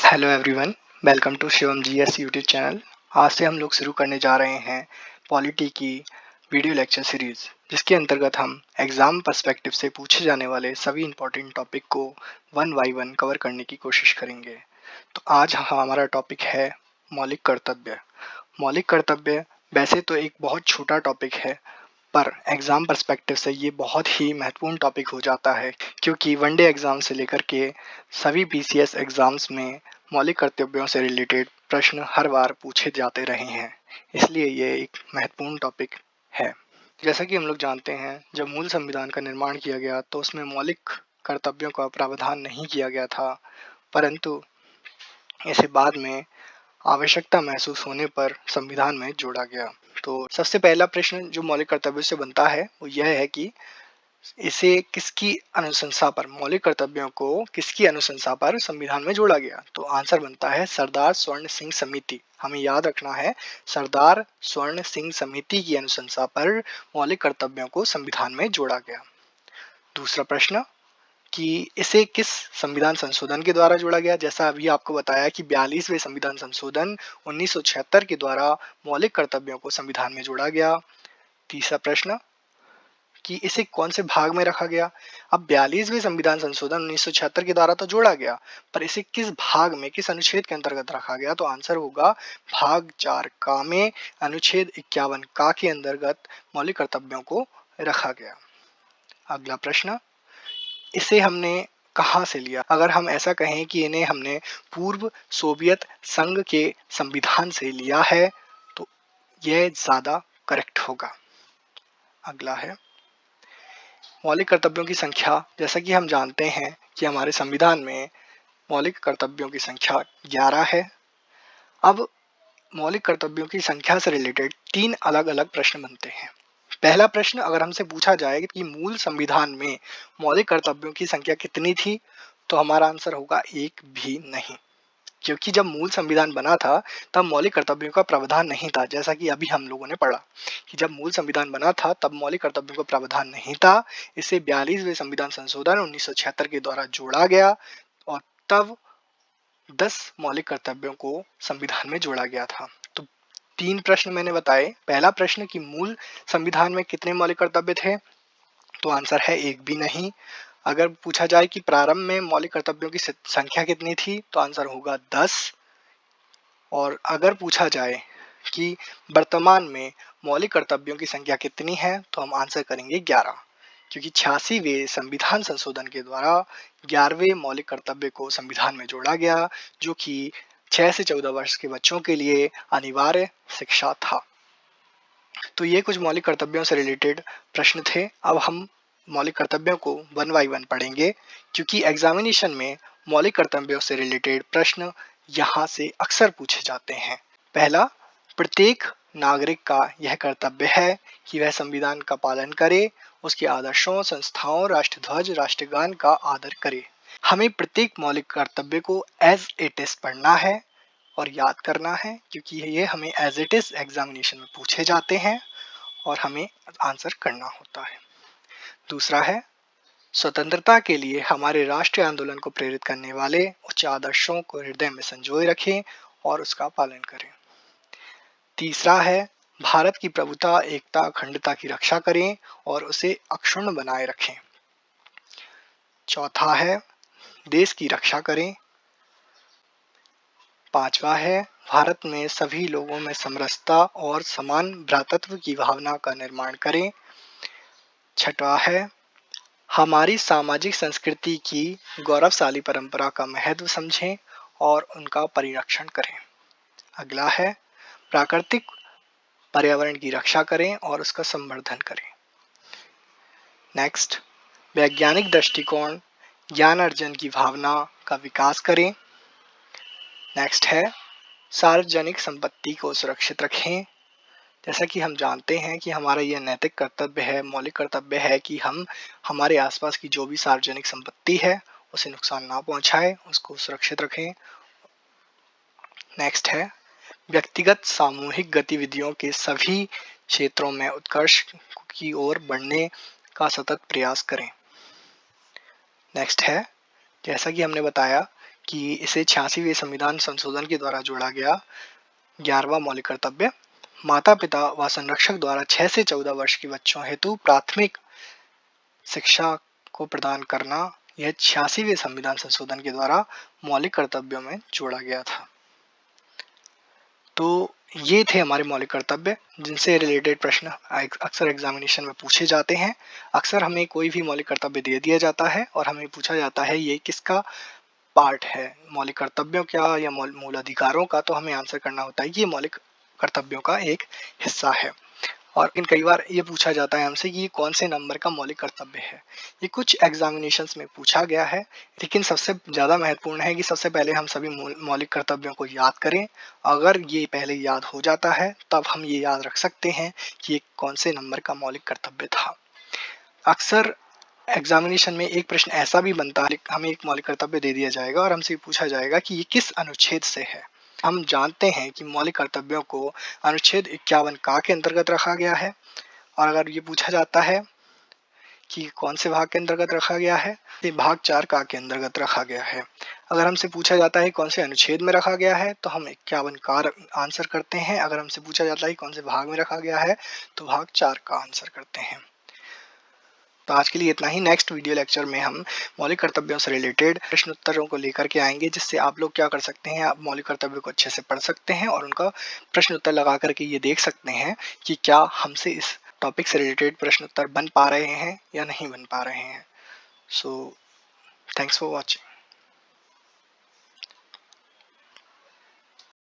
Hello everyone, welcome to Shivam GS YouTube channel. आज से हम लोग शुरू करने जा रहे हैं पॉलिटी की वीडियो लेक्चर सीरीज़, जिसके अंतर्गत हम एग्ज़ाम पर्सपेक्टिव से पूछे जाने वाले सभी इंपॉर्टेंट टॉपिक को वन बाय वन कवर करने की कोशिश करेंगे। तो आज हमारा टॉपिक है मौलिक कर्तव्य। मौलिक कर्तव्य वैसे तो एक बहुत छोटा टॉपिक है, पर एग्ज़ाम पर्सपेक्टिव से ये बहुत ही महत्वपूर्ण टॉपिक हो जाता है, क्योंकि वनडे एग्ज़ाम से लेकर के सभी बीसीएस एग्ज़ाम्स में मौलिक कर्तव्यों से रिलेटेड प्रश्न हर बार पूछे जाते रहे हैं। इसलिए ये एक महत्वपूर्ण टॉपिक है। जैसा कि हम लोग जानते हैं, जब मूल संविधान का निर्माण किया गया तो उसमें मौलिक कर्तव्यों का प्रावधान नहीं किया गया था, परंतु इसे बाद में आवश्यकता महसूस होने पर संविधान में जोड़ा गया। तो सबसे पहला प्रश्न जो मौलिक कर्तव्यों से बनता है वो यह है कि इसे किसकी अनुशंसा पर, मौलिक कर्तव्यों को किसकी अनुशंसा पर संविधान में जोड़ा गया। तो आंसर बनता है सरदार स्वर्ण सिंह समिति। हमें याद रखना है, सरदार स्वर्ण सिंह समिति की अनुशंसा पर मौलिक कर्तव्यों को संविधान में जोड़ा गया। दूसरा प्रश्न कि इसे किस संविधान संशोधन के द्वारा जोड़ा गया। जैसा अभी आपको बताया कि 42वें संविधान संशोधन 1976 के द्वारा मौलिक कर्तव्यों को संविधान में जोड़ा गया। तीसरा प्रश्न कि इसे कौन से भाग में रखा गया। अब 42वें संविधान संशोधन 1976 के द्वारा तो जोड़ा गया, पर इसे किस भाग में, किस अनुच्छेद के अंतर्गत रखा गया। तो आंसर होगा भाग 4 का में अनुच्छेद 51 का के अंतर्गत मौलिक कर्तव्यों को रखा गया। अगला प्रश्न, इसे हमने कहाँ से लिया। अगर हम ऐसा कहें कि इन्हें हमने पूर्व सोवियत संघ के संविधान से लिया है तो यह ज़्यादा करेक्ट होगा। अगला है मौलिक कर्तव्यों की संख्या। जैसा कि हम जानते हैं कि हमारे संविधान में मौलिक कर्तव्यों की संख्या 11 है। अब मौलिक कर्तव्यों की संख्या से रिलेटेड 3 अलग अलग प्रश्न बनते हैं। पहला प्रश्न, अगर हमसे पूछा जाए कि मूल संविधान में मौलिक कर्तव्यों की संख्या कितनी थी, तो हमारा आंसर होगा एक भी नहीं, क्योंकि जब मूल संविधान बना था तब मौलिक कर्तव्यों का प्रावधान नहीं था। जैसा कि अभी हम लोगों ने पढ़ा कि जब मूल संविधान बना था तब मौलिक कर्तव्यों का प्रावधान नहीं था। इसे 42वें संविधान संशोधन 1976 के द्वारा जोड़ा गया और तब 10 मौलिक कर्तव्यों को संविधान में जोड़ा गया था। तो 3 प्रश्न मैंने बताए। पहला प्रश्न कि मूल संविधान में कितने मौलिक कर्तव्य थे, तो आंसर है एक भी नहीं। अगर पूछा जाए कि प्रारंभ में मौलिक कर्तव्यों की संख्या कितनी थी, तो आंसर होगा 10। और अगर पूछा जाए कि वर्तमान में मौलिक कर्तव्यों की संख्या कितनी है, तो हम आंसर करेंगे 11, क्योंकि 86वें संविधान संशोधन के द्वारा 11वें मौलिक कर्तव्य को संविधान में जोड़ा गया, जो कि 6 से 14 वर्ष के बच्चों के लिए अनिवार्य शिक्षा था। तो ये कुछ मौलिक कर्तव्यों से रिलेटेड प्रश्न थे। अब हम मौलिक कर्तव्यों को वन बाय वन पढ़ेंगे, क्योंकि एग्जामिनेशन में मौलिक कर्तव्यों से रिलेटेड प्रश्न यहाँ से अक्सर पूछे जाते हैं। पहला, प्रत्येक नागरिक का यह कर्तव्य है कि वह संविधान का पालन करे, उसके आदर्शों, संस्थाओं, राष्ट्रध्वज, राष्ट्रगान का आदर करे। हमें प्रत्येक मौलिक कर्तव्य को एज इट इज पढ़ना है और याद करना है, क्योंकि ये हमें एज इट इज एग्जामिनेशन में पूछे जाते हैं और हमें आंसर करना होता है। दूसरा है, स्वतंत्रता के लिए हमारे राष्ट्रीय आंदोलन को प्रेरित करने वाले उच्च आदर्शों को हृदय में संजोए रखें और उसका पालन करें। तीसरा है, भारत की प्रभुता, एकता, अखंडता की रक्षा करें और उसे अक्षुण्ण बनाए रखें। चौथा है, देश की रक्षा करें। पांचवा है, भारत में सभी लोगों में समरसता और समान भ्रातृत्व की भावना का निर्माण करें। छठवा है, हमारी सामाजिक संस्कृति की गौरवशाली परंपरा का महत्व समझें और उनका परिरक्षण करें। अगला है, प्राकृतिक पर्यावरण की रक्षा करें और उसका संवर्धन करें। नेक्स्ट, वैज्ञानिक दृष्टिकोण, ज्ञान अर्जन की भावना का विकास करें। नेक्स्ट है, सार्वजनिक संपत्ति को सुरक्षित रखें। जैसा कि हम जानते हैं कि हमारा यह नैतिक कर्तव्य है, मौलिक कर्तव्य है कि हम हमारे आसपास की जो भी सार्वजनिक संपत्ति है उसे नुकसान ना पहुंचाए, उसको सुरक्षित रखें। नेक्स्ट है, व्यक्तिगत सामूहिक गतिविधियों के सभी क्षेत्रों में उत्कर्ष की ओर बढ़ने का सतत प्रयास करें। नेक्स्ट है, जैसा कि हमने बताया कि इसे 86वें संविधान संशोधन के द्वारा जोड़ा गया 11वां मौलिक कर्तव्य, माता-पिता व संरक्षक द्वारा 6 से 14 वर्ष के बच्चों हेतु प्राथमिक शिक्षा को प्रदान करना, यह 86वें संविधान संशोधन के द्वारा मौलिक कर्तव्यों में जोड़ा गया था। तो ये थे हमारे मौलिक कर्तव्य जिनसे रिलेटेड प्रश्न अक्सर एग्जामिनेशन में पूछे जाते हैं। अक्सर हमें कोई भी मौलिक कर्तव्य दे दिया जाता है और हमें पूछा जाता है ये किसका पार्ट है, मौलिक कर्तव्यों का या मूल अधिकारों का, तो हमें आंसर करना होता है कि ये मौलिक कर्तव्यों का एक हिस्सा है। और कई बार ये पूछा जाता है हमसे कि ये कौन से नंबर का मौलिक कर्तव्य है। ये कुछ एग्जामिनेशंस में पूछा गया है, लेकिन सबसे ज़्यादा महत्वपूर्ण है कि सबसे पहले हम सभी मौलिक कर्तव्यों को याद करें। अगर ये पहले याद हो जाता है तब हम ये याद रख सकते हैं कि ये कौन से नंबर का मौलिक कर्तव्य था। अक्सर एग्जामिनेशन में एक प्रश्न ऐसा भी बनता है, हमें एक मौलिक कर्तव्य दे दिया जाएगा और हमसे पूछा जाएगा कि ये किस अनुच्छेद से है। हम जानते हैं कि मौलिक कर्तव्यों को अनुच्छेद 51 का के अंतर्गत रखा गया है, और अगर ये पूछा जाता है कि कौन से भाग के अंतर्गत रखा गया है, ये भाग 4 का के अंतर्गत रखा गया है। अगर हमसे पूछा जाता है कौन से अनुच्छेद में रखा गया है, तो हम 51 का आंसर करते हैं। अगर हमसे पूछा जाता है कौन से भाग में रखा गया है, तो भाग 4 का आंसर करते हैं। तो आज के लिए इतना ही। नेक्स्ट वीडियो लेक्चर में हम मौलिक कर्तव्यों से रिलेटेड प्रश्न उत्तरों को लेकर के आएंगे, जिससे आप लोग क्या कर सकते हैं, आप मौलिक कर्तव्यों को अच्छे से पढ़ सकते हैं और उनका प्रश्न उत्तर लगा करके ये देख सकते हैं कि क्या हमसे इस टॉपिक से रिलेटेड प्रश्न उत्तर बन पा रहे हैं या नहीं बन पा रहे हैं। So thanks for watching.